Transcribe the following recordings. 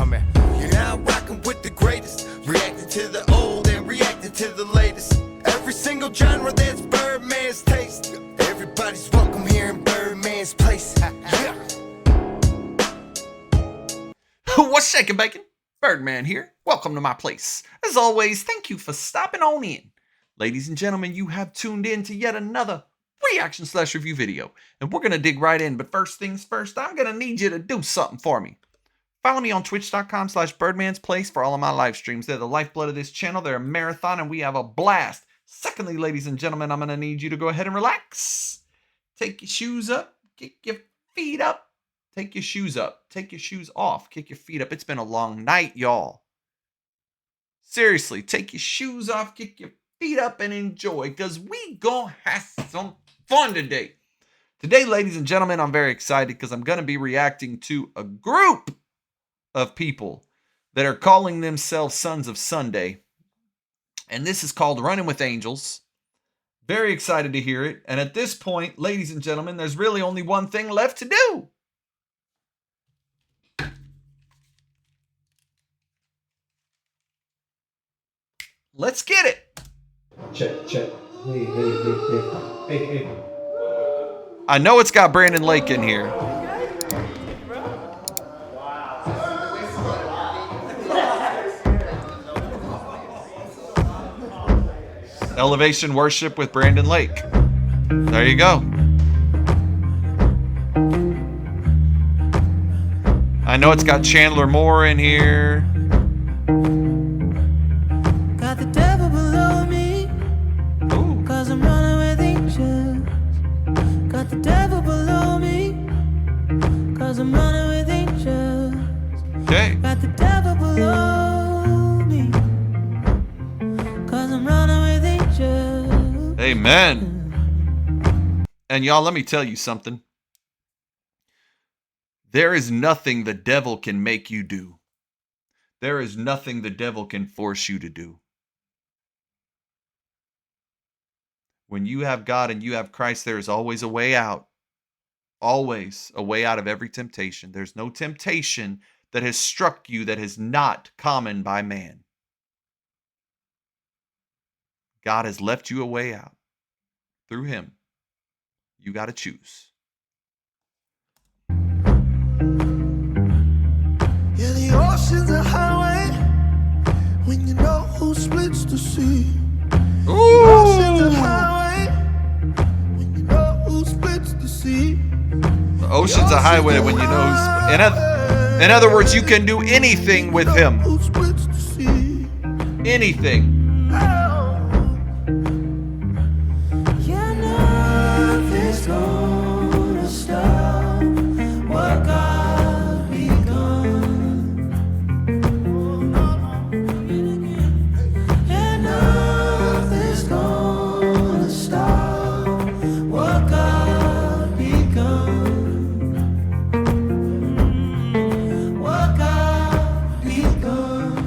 Come here. You're now rocking with the greatest, reacting to the old and reacting to the latest. Every single genre that's Birdman's taste. Everybody's welcome here in Birdman's place. Yeah. What's shaking, bacon? Birdman here. Welcome to my place. As always, thank you for stopping on in. Ladies and gentlemen, you have tuned in to yet another reaction/review video, and we're going to dig right in. But first things first, I'm going to need you to do something for me. Follow me on twitch.com/birdmansplace for all of my live streams. They're the lifeblood of this channel. They're a marathon, and we have a blast. Secondly, ladies and gentlemen, I'm going to need you to go ahead and relax. Take your shoes up. Kick your feet up. Take your shoes up. Take your shoes off. Kick your feet up. It's been a long night, y'all. Seriously, take your shoes off, kick your feet up, and enjoy, because we gonna have some fun today. Today, ladies and gentlemen, I'm very excited because I'm going to be reacting to a group of people that are calling themselves Sons of Sunday. And this is called Running with Angels. Very excited to hear it. And at this point, ladies and gentlemen, there's really only one thing left to do. Let's get it. Check. Hey. I know it's got Brandon Lake in here. Elevation Worship with Brandon Lake. There you go. I know it's got Chandler Moore in here. Got the devil below me. Ooh. 'Cause I'm running with angels. Got the devil below me. 'Cause I'm running with angels. Okay. Got the devil below me. 'Cause I'm running with angels. Amen. And y'all, let me tell you something. There is nothing the devil can make you do. There is nothing the devil can force you to do. When you have God and you have Christ, there is always a way out. Always a way out of every temptation. There's no temptation that has struck you that is not common by man. God has left you a way out. Through him. You got to choose. Yeah, the ocean's a highway when you know who splits the sea. The ocean's a highway when you know who splits the sea. The ocean's a highway when you know who's... In other words, you can do anything with him. Who splits the sea. Anything. Yeah, nothing's gonna stop what God begun. Yeah, nothing's gonna stop what God begun. What God begun.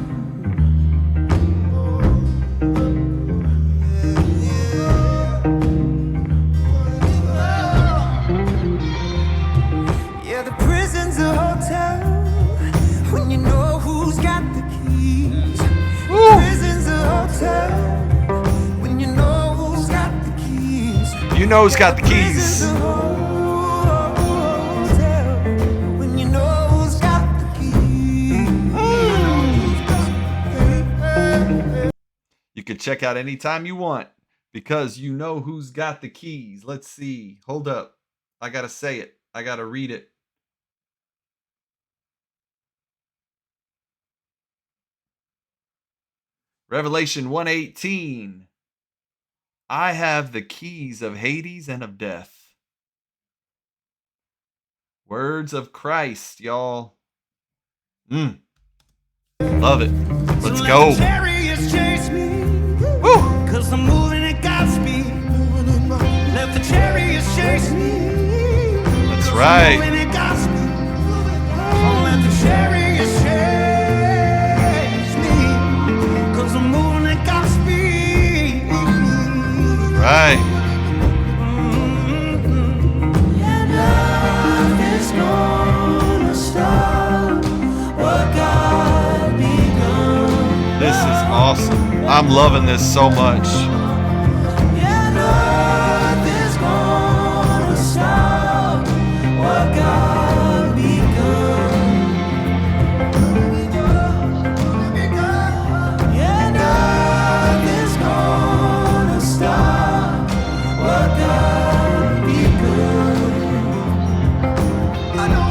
Yeah, the prison's a hotel when you know who's got the keys. Prison's a hotel when you know who's got the keys. You know who's got the keys. Prison's a hotel when you know who's got the keys. You can check out anytime you want because you know who's got the keys. Let's see. Hold up. I got to say it. I got to read it. Revelation 1:18. I have the keys of Hades and of death. Words of Christ, y'all. Love it. Let's go. Chariots chase me, Woo! 'cause I'm moving at God's speed. Let the chariots chase me. That's right. Moving at God's speed. Let the chariots chase me, 'cause I'm moving at God's speed. Right. Yeah, nothing's gonna stop what God I'm loving this so much. Yeah, nothing's gonna stop what God begun. Yeah, nothing's gonna stop what God begun. I know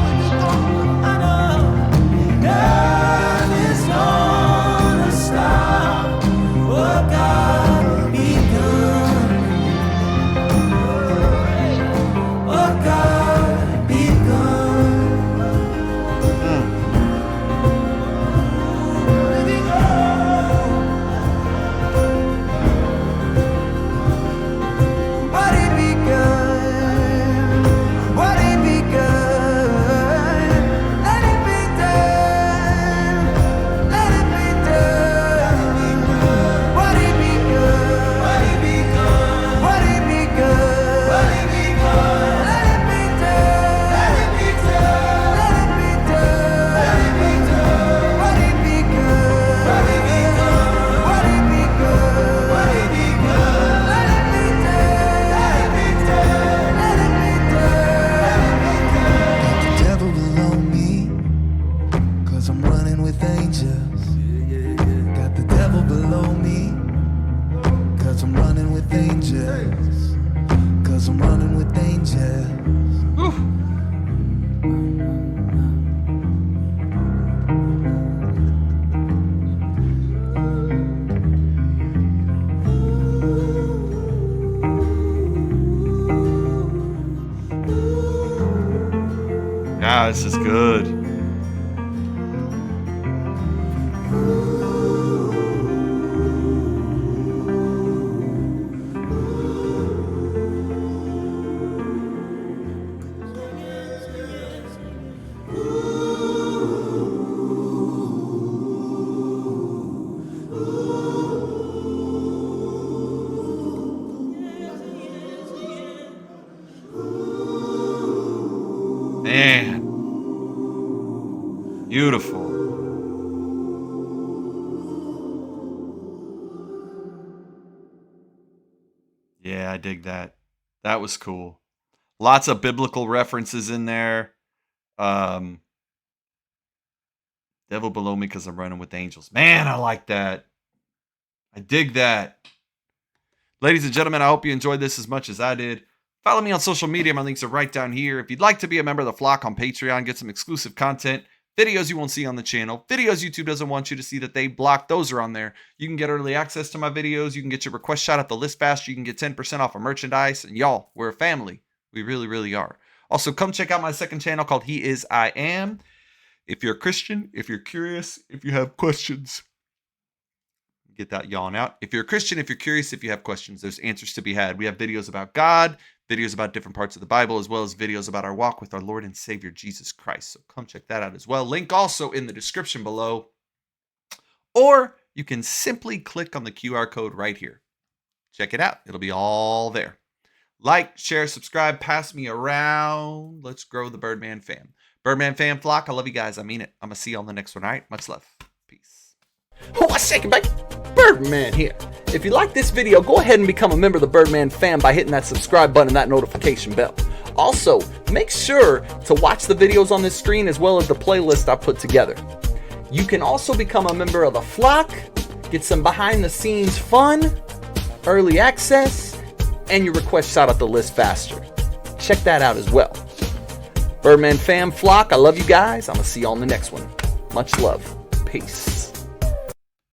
nothing's gonna stop what God begun. What God begun. What he begun. What he begun. Let it be done. Let it be done. What he begun. What he begun. What he begun. What he begun. Let it be done. Let it be done. Let it be done. Let it be done. What he begun. What he begun. What he begun. What he begun. Let it be done. Let it be done. Let it be done. The devil below me, 'cause I'm running with angels. Got the devil below me, 'cause I'm running with angels. 'Cause I'm running with angels. Yeah, this is good. Man. Beautiful. Yeah, I dig that. That was cool. Lots of biblical references in there. Devil below me because I'm running with angels. Man, I like that. I dig that. Ladies and gentlemen, I hope you enjoyed this as much as I did. Follow me on social media. My links are right down here. If you'd like to be a member of the flock on Patreon, get some exclusive content, videos you won't see on the channel, videos YouTube doesn't want you to see that they block, those are on there. You can get early access to my videos. You can get your request shot at the list faster. You can get 10% off of merchandise. And y'all, we're a family. We really, really are. Also, come check out my second channel called He Is, I Am. If you're a Christian, if you're curious, if you have questions, get that yawn out. If you're a Christian, if you're curious, if you have questions, there's answers to be had. We have videos about God, videos about different parts of the Bible, as well as videos about our walk with our Lord and Savior, Jesus Christ. So come check that out as well. Link also in the description below. Or you can simply click on the QR code right here. Check it out. It'll be all there. Like, share, subscribe, pass me around. Let's grow the Birdman fam. Birdman fam flock, I love you guys. I mean it. I'm going to see you on the next one. All right? Much love. Peace. What's shaking, baby? Birdman here. If you like this video, go ahead and become a member of the Birdman fam by hitting that subscribe button and that notification bell. Also, make sure to watch the videos on this screen as well as the playlist I put together. You can also become a member of the flock, get some behind the scenes fun, early access, and your request shot at the list faster. Check that out as well. Birdman fam flock, I love you guys. I'm going to see you on the next one. Much love. Peace.